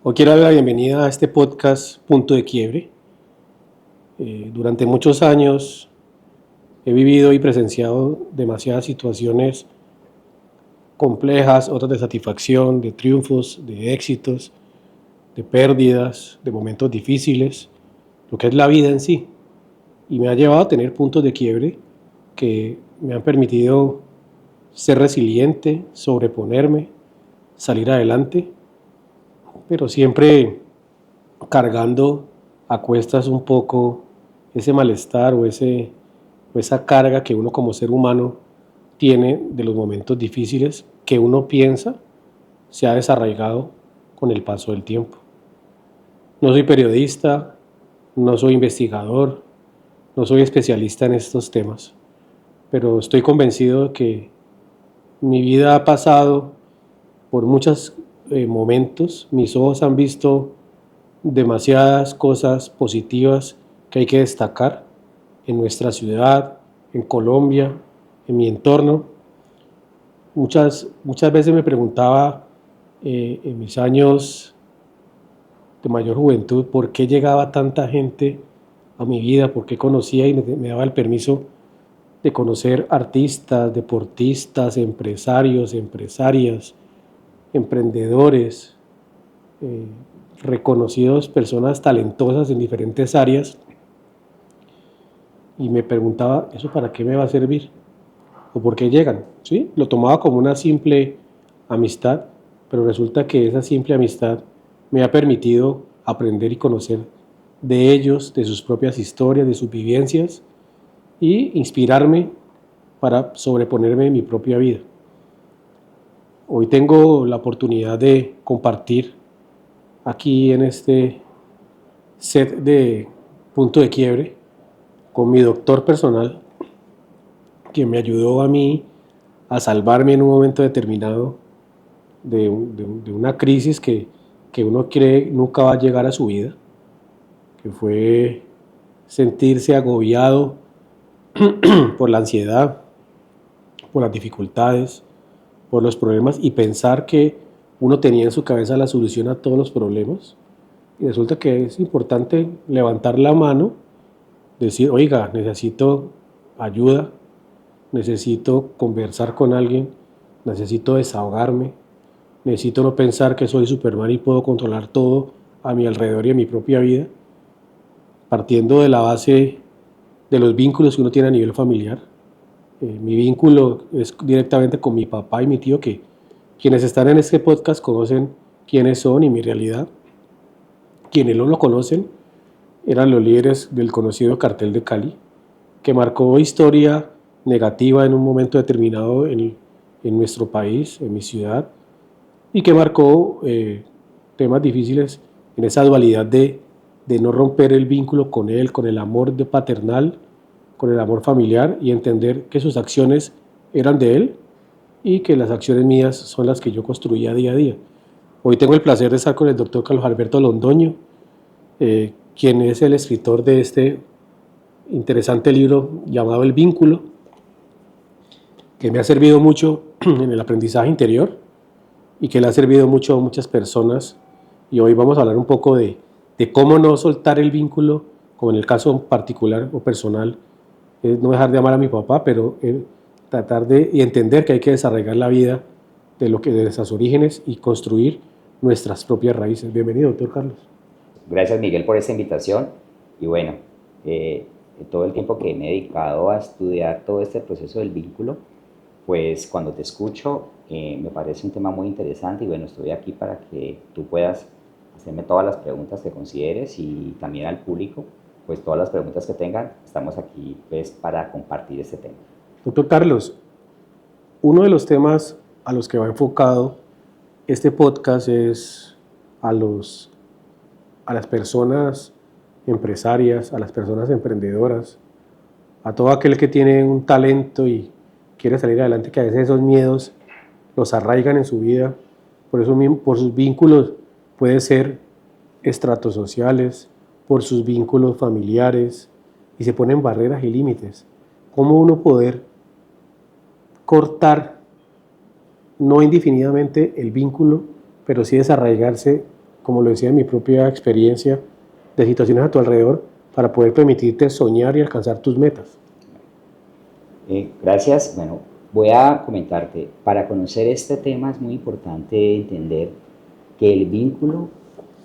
Hoy quiero dar la bienvenida a este podcast Punto de Quiebre. Durante muchos años he vivido y presenciado demasiadas situaciones complejas, otras de satisfacción, de triunfos, de éxitos, de pérdidas, de momentos difíciles, lo que es la vida en sí. Y me ha llevado a tener puntos de quiebre que me han permitido ser resiliente, sobreponerme, salir adelante, pero siempre cargando a cuestas un poco ese malestar o esa carga que uno como ser humano tiene de los momentos difíciles que uno piensa se ha desarraigado con el paso del tiempo. No soy periodista, no soy investigador, no soy especialista en estos temas, pero estoy convencido de que mi vida ha pasado por muchos momentos, mis ojos han visto demasiadas cosas positivas que hay que destacar en nuestra ciudad, en Colombia, en mi entorno. Muchas veces me preguntaba en mis años de mayor juventud por qué llegaba tanta gente a mi vida, por qué conocía y me daba el permiso de conocer artistas, deportistas, empresarios, empresarias, emprendedores, eh, reconocidos, personas talentosas en diferentes áreas, y me preguntaba, ¿eso para qué me va a servir? ¿O por qué llegan? ¿Sí? Lo tomaba como una simple amistad, pero resulta que esa simple amistad me ha permitido aprender y conocer de ellos, de sus propias historias, de sus vivencias, y inspirarme para sobreponerme en mi propia vida. Hoy tengo la oportunidad de compartir aquí en este set de punto de quiebre con mi doctor personal, quien me ayudó a mí a salvarme en un momento determinado de una crisis que uno cree nunca va a llegar a su vida, que fue sentirse agobiado por la ansiedad, por las dificultades, por los problemas y pensar que uno tenía en su cabeza la solución a todos los problemas. Y resulta que es importante levantar la mano, decir, oiga, necesito ayuda, necesito conversar con alguien, necesito desahogarme, necesito no pensar que soy Superman y puedo controlar todo a mi alrededor y a mi propia vida, partiendo de la base de los vínculos que uno tiene a nivel familiar. Mi vínculo es directamente con mi papá y mi tío, que quienes están en este podcast conocen quiénes son y mi realidad. Quienes no lo conocen eran los líderes del conocido cartel de Cali, que marcó historia negativa en un momento determinado en nuestro país, en mi ciudad, y que marcó temas difíciles en esa dualidad de no romper el vínculo con él, con el amor de paternal, con el amor familiar y entender que sus acciones eran de él y que las acciones mías son las que yo construía día a día. Hoy tengo el placer de estar con el doctor Carlos Alberto Londoño, quien es el escritor de este interesante libro llamado El Vínculo, que me ha servido mucho en el aprendizaje interior y que le ha servido mucho a muchas personas. Y hoy vamos a hablar un poco de cómo no soltar el vínculo, como en el caso particular o personal, es no dejar de amar a mi papá, pero tratar de y entender que hay que desarraigar la vida de nuestros orígenes y construir nuestras propias raíces. Bienvenido, doctor Carlos. Gracias, Miguel, por esta invitación. Y bueno, eh, todo el tiempo que me he dedicado a estudiar todo este proceso del vínculo, pues cuando te escucho me parece un tema muy interesante y bueno, estoy aquí para que tú puedas hacerme todas las preguntas que consideres y también al público, pues todas las preguntas que tengan, estamos aquí pues para compartir este tema. Doctor Carlos, uno de los temas a los que va enfocado este podcast es a, los, a las personas empresarias, a las personas emprendedoras, a todo aquel que tiene un talento y quiere salir adelante, que a veces esos miedos los arraigan en su vida, por eso por sus vínculos puede ser estratos sociales, por sus vínculos familiares, y se ponen barreras y límites. ¿Cómo uno poder cortar, no indefinidamente el vínculo, pero sí desarraigarse como lo decía en mi propia experiencia, de situaciones a tu alrededor para poder permitirte soñar y alcanzar tus metas. Gracias. Bueno, voy a comentarte, para conocer este tema es muy importante entender que el vínculo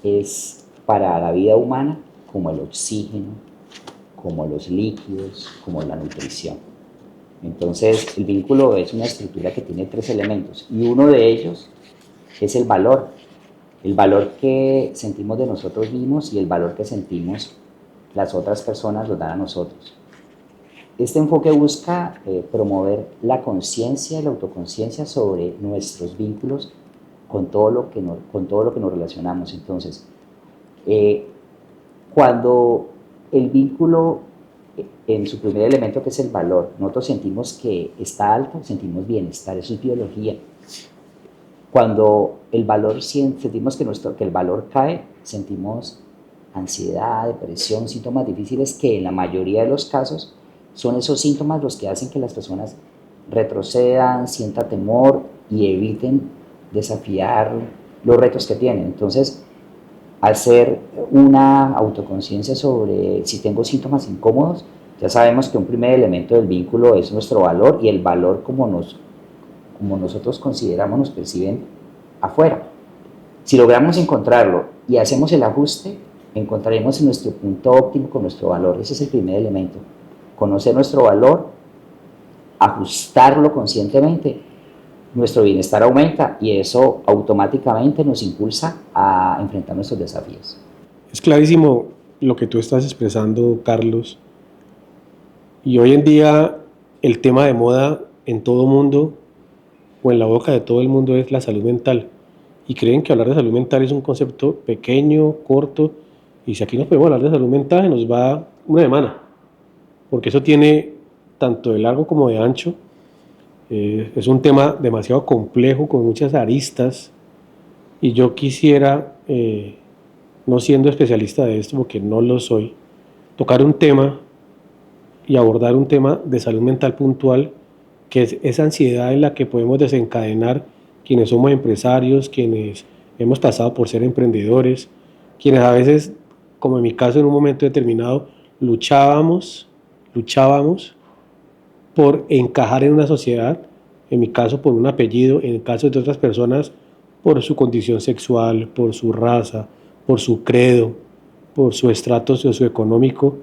es para la vida humana como el oxígeno, como los líquidos, como la nutrición. Entonces, el vínculo es una estructura que tiene 3 elementos y uno de ellos es el valor que sentimos de nosotros mismos y el valor que sentimos las otras personas nos dan a nosotros. Este enfoque busca promover la conciencia y la autoconciencia sobre nuestros vínculos con todo lo que nos relacionamos. Entonces, cuando el vínculo en su primer elemento, que es el valor, nosotros sentimos que está alto, sentimos bienestar, eso es biología. Cuando el valor sentimos que el valor cae, sentimos ansiedad, depresión, síntomas difíciles que en la mayoría de los casos son esos síntomas los que hacen que las personas retrocedan, sientan temor y eviten desafiar los retos que tienen. Entonces, hacer una autoconciencia sobre si tengo síntomas incómodos, ya sabemos que un primer elemento del vínculo es nuestro valor y el valor como nosotros consideramos nos perciben afuera. Si logramos encontrarlo y hacemos el ajuste, encontraremos nuestro punto óptimo con nuestro valor. Ese es el primer elemento. Conocer nuestro valor, ajustarlo conscientemente, nuestro bienestar aumenta y eso automáticamente nos impulsa a enfrentar nuestros desafíos. Es clarísimo lo que tú estás expresando, Carlos. Y hoy en día el tema de moda en todo mundo o en la boca de todo el mundo es la salud mental. Y creen que hablar de salud mental es un concepto pequeño, corto, y si aquí nos podemos hablar de salud mental nos va una semana, porque eso tiene tanto de largo como de ancho. Es un tema demasiado complejo, con muchas aristas, y yo quisiera, no siendo especialista de esto, porque no lo soy, tocar un tema y abordar un tema de salud mental puntual, que es esa ansiedad en la que podemos desencadenar quienes somos empresarios, quienes hemos pasado por ser emprendedores, quienes a veces, como en mi caso en un momento determinado, luchábamos por encajar en una sociedad, en mi caso por un apellido, en el caso de otras personas por su condición sexual, por su raza, por su credo, por su estrato socioeconómico.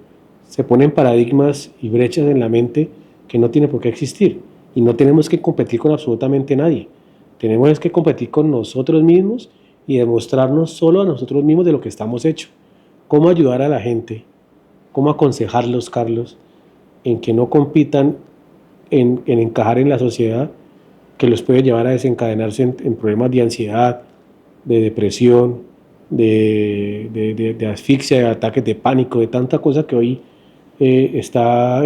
Se ponen paradigmas y brechas en la mente que no tienen por qué existir. Y no tenemos que competir con absolutamente nadie. Tenemos que competir con nosotros mismos y demostrarnos solo a nosotros mismos de lo que estamos hechos. ¿Cómo ayudar a la gente? ¿Cómo aconsejarlos, Carlos, en que no compitan en encajar en la sociedad, que los puede llevar a desencadenarse en problemas de ansiedad, de depresión, de asfixia, de ataques de pánico, de tanta cosa que hoy está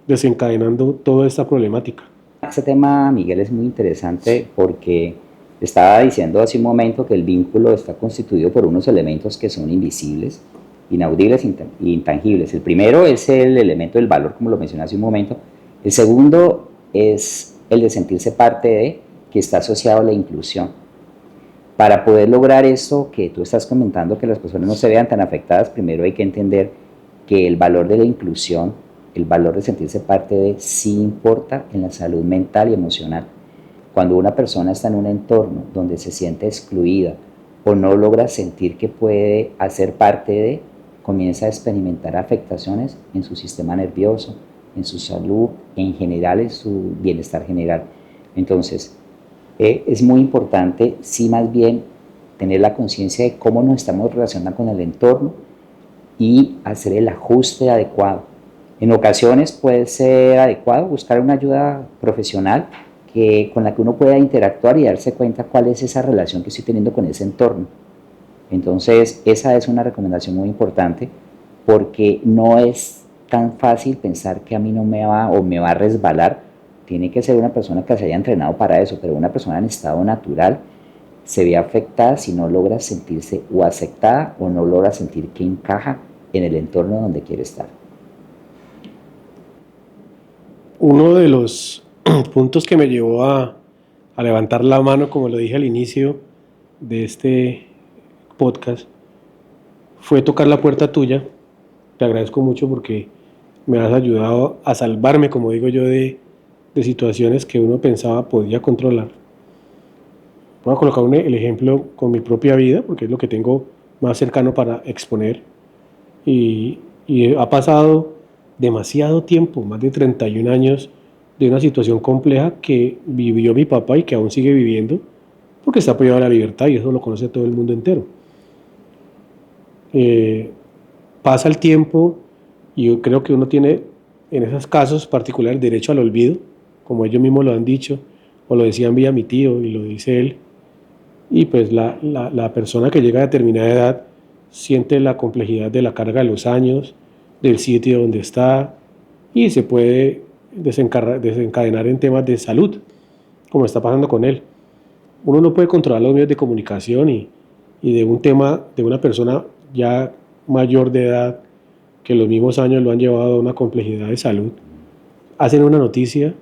desencadenando toda esta problemática? Este tema, Miguel, es muy interesante porque estaba diciendo hace un momento que el vínculo está constituido por unos elementos que son invisibles, inaudibles e intangibles. El primero es el elemento del valor, como lo mencioné hace un momento. El segundo es el de sentirse parte de, que está asociado a la inclusión. Para poder lograr eso que tú estás comentando, que las personas no se vean tan afectadas, primero hay que entender que el valor de la inclusión, el valor de sentirse parte de, sí importa en la salud mental y emocional. Cuando una persona está en un entorno donde se siente excluida o no logra sentir que puede hacer parte de, comienza a experimentar afectaciones en su sistema nervioso, en su salud, en general, en su bienestar general. Entonces, es muy importante, sí, más bien, tener la conciencia de cómo nos estamos relacionando con el entorno y hacer el ajuste adecuado. En ocasiones puede ser adecuado buscar una ayuda profesional con la que uno pueda interactuar y darse cuenta cuál es esa relación que estoy teniendo con ese entorno. Entonces, esa es una recomendación muy importante porque no es tan fácil pensar que a mí no me va o me va a resbalar. Tiene que ser una persona que se haya entrenado para eso, pero una persona en estado natural se ve afectada si no logra sentirse o aceptada o no logra sentir que encaja en el entorno donde quiere estar. Uno de los puntos que me llevó a levantar la mano, como lo dije al inicio de este podcast fue tocar la puerta tuya. Te agradezco mucho porque me has ayudado a salvarme, como digo yo, de situaciones que uno pensaba podía controlar. Voy a colocar el ejemplo con mi propia vida, porque es lo que tengo más cercano para exponer. Y ha pasado demasiado tiempo, más de 31 años, de una situación compleja que vivió mi papá y que aún sigue viviendo, porque está privado de la libertad y eso lo conoce todo el mundo entero. Pasa el tiempo y yo creo que uno tiene en esos casos particulares derecho al olvido, como ellos mismos lo han dicho, o lo decían vía mi tío y lo dice él, y pues la persona que llega a determinada edad siente la complejidad de la carga de los años, del sitio donde está, y se puede desencadenar en temas de salud, como está pasando con él. Uno no puede controlar los medios de comunicación y de un tema de una persona ya mayor de edad que los mismos años lo han llevado a una complejidad de salud. Hacen una noticia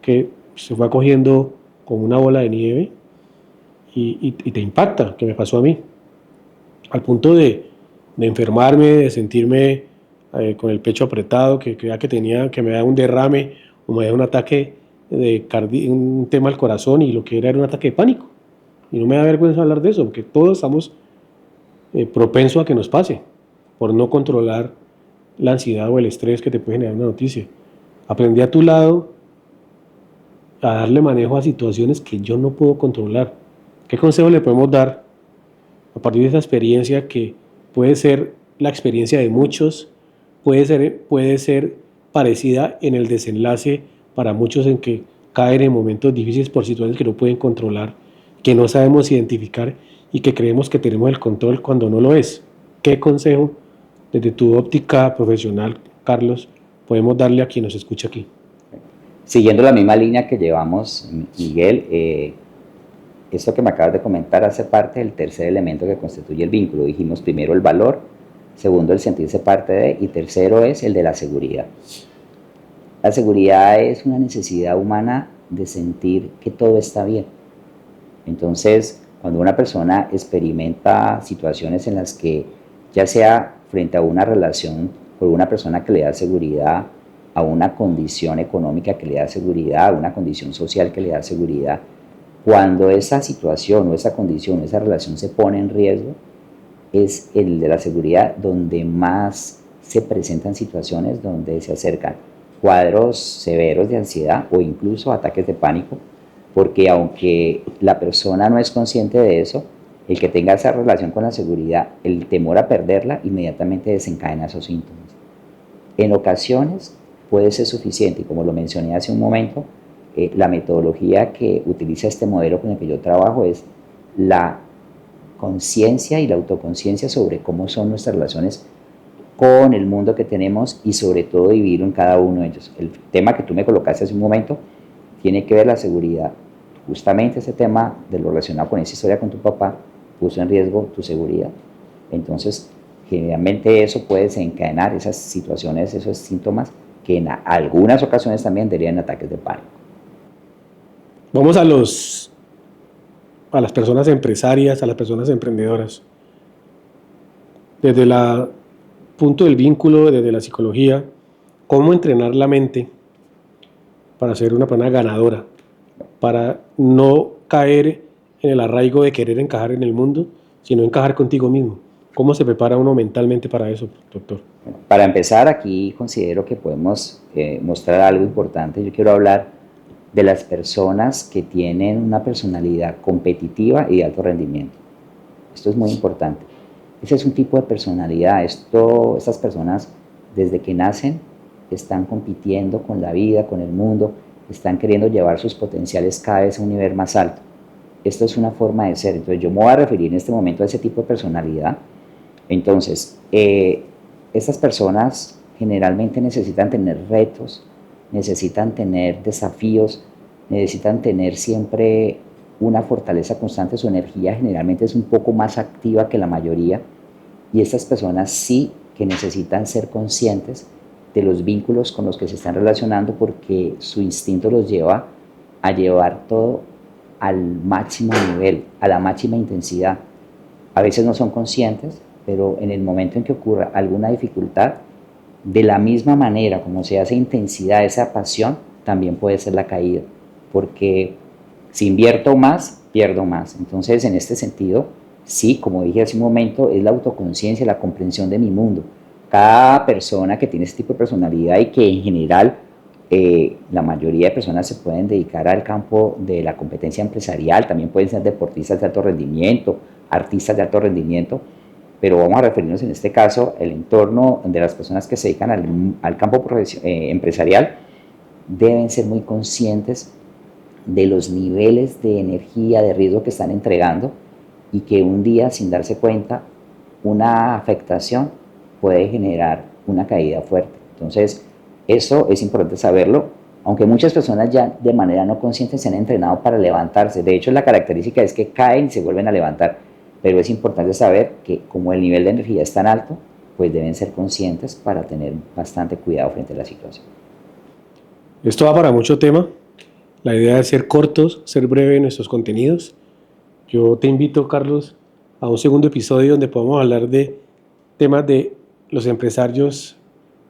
que se fue acogiendo como una bola de nieve y te impacta, que me pasó a mí, al punto de enfermarme, de sentirme con el pecho apretado, que creía que me da un derrame o me da un ataque un tema al corazón, y lo que era un ataque de pánico. Y no me da vergüenza hablar de eso, porque todos estamos propensos a que nos pase, por no controlar la ansiedad o el estrés que te puede generar una noticia. Aprendí a tu lado a darle manejo a situaciones que yo no puedo controlar. ¿Qué consejo le podemos dar a partir de esa experiencia que puede ser la experiencia de muchos, puede ser parecida en el desenlace para muchos, en que caen en momentos difíciles por situaciones que no pueden controlar, que no sabemos identificar y que creemos que tenemos el control cuando no lo es? ¿Qué consejo desde tu óptica profesional, Carlos, podemos darle a quien nos escucha aquí? Siguiendo la misma línea que llevamos, Miguel, esto que me acabas de comentar hace parte del tercer elemento que constituye el vínculo. Dijimos primero el valor, segundo el sentirse parte de, y tercero es el de la seguridad. La seguridad es una necesidad humana de sentir que todo está bien. Entonces, cuando una persona experimenta situaciones en las que, ya sea frente a una relación con una persona que le da seguridad, a una condición económica que le da seguridad, a una condición social que le da seguridad, cuando esa situación o esa condición o esa relación se pone en riesgo, es el de la seguridad donde más se presentan situaciones donde se acercan cuadros severos de ansiedad o incluso ataques de pánico, porque aunque la persona no es consciente de eso, el que tenga esa relación con la seguridad, el temor a perderla, inmediatamente desencadena esos síntomas. En ocasiones puede ser suficiente, y como lo mencioné hace un momento, la metodología que utiliza este modelo con el que yo trabajo es la conciencia y la autoconciencia sobre cómo son nuestras relaciones con el mundo que tenemos y sobre todo dividirlo en cada uno de ellos. El tema que tú me colocaste hace un momento tiene que ver la seguridad. Justamente ese tema de lo relacionado con esa historia con tu papá puso en riesgo tu seguridad. Entonces, generalmente eso puede desencadenar esas situaciones, esos síntomas que en algunas ocasiones también derivan ataques de pánico. Vamos a las personas empresarias, a las personas emprendedoras. Desde el punto del vínculo, desde la psicología, ¿cómo entrenar la mente para ser una persona ganadora? Para no caer en el arraigo de querer encajar en el mundo, sino encajar contigo mismo. ¿Cómo se prepara uno mentalmente para eso, doctor? Para empezar, aquí considero que podemos mostrar algo importante. Yo quiero hablar de las personas que tienen una personalidad competitiva y de alto rendimiento. Esto es muy importante. Ese es un tipo de personalidad. Estas personas, desde que nacen, están compitiendo con la vida, con el mundo, están queriendo llevar sus potenciales cada vez a un nivel más alto. Esto es una forma de ser. Entonces, yo me voy a referir en este momento a ese tipo de personalidad. Entonces, estas personas generalmente necesitan tener retos, necesitan tener desafíos, necesitan tener siempre una fortaleza constante. Su energía generalmente es un poco más activa que la mayoría, y estas personas sí que necesitan ser conscientes de los vínculos con los que se están relacionando, porque su instinto los lleva a llevar todo al máximo nivel, a la máxima intensidad, a veces no son conscientes, pero en el momento en que ocurra alguna dificultad, de la misma manera como se hace intensidad, esa pasión, también puede ser la caída, porque si invierto más, pierdo más. Entonces, en este sentido, sí, como dije hace un momento, es la autoconciencia, la comprensión de mi mundo. Cada persona que tiene este tipo de personalidad y que en general la mayoría de personas se pueden dedicar al campo de la competencia empresarial, también pueden ser deportistas de alto rendimiento, artistas de alto rendimiento, pero vamos a referirnos en este caso al entorno de las personas que se dedican al campo empresarial, deben ser muy conscientes de los niveles de energía, de riesgo que están entregando y que un día, sin darse cuenta, una afectación puede generar una caída fuerte. Entonces, eso es importante saberlo, aunque muchas personas ya de manera no consciente se han entrenado para levantarse. De hecho, la característica es que caen y se vuelven a levantar, pero es importante saber que como el nivel de energía es tan alto, pues deben ser conscientes para tener bastante cuidado frente a la situación. Esto va para mucho tema. La idea es ser cortos, ser breve en nuestros contenidos. Yo te invito, Carlos, a un segundo episodio donde podamos hablar de temas de los empresarios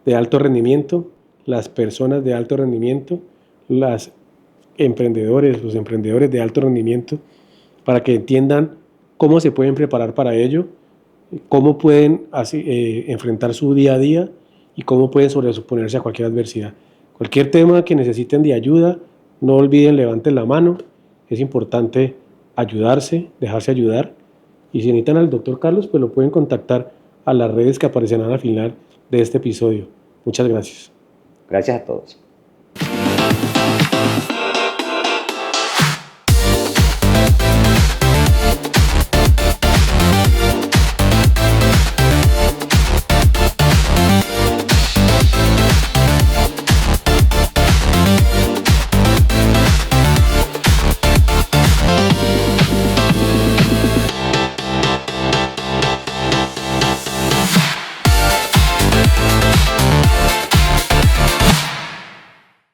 de alto rendimiento, las personas de alto rendimiento, los emprendedores de alto rendimiento, para que entiendan cómo se pueden preparar para ello, cómo pueden enfrentar su día a día y cómo pueden sobreponerse a cualquier adversidad. Cualquier tema que necesiten de ayuda, no olviden, levanten la mano. Es importante ayudarse, dejarse ayudar. Y si necesitan al doctor Carlos, pues lo pueden contactar a las redes que aparecerán al final de este episodio. Muchas gracias. Gracias a todos.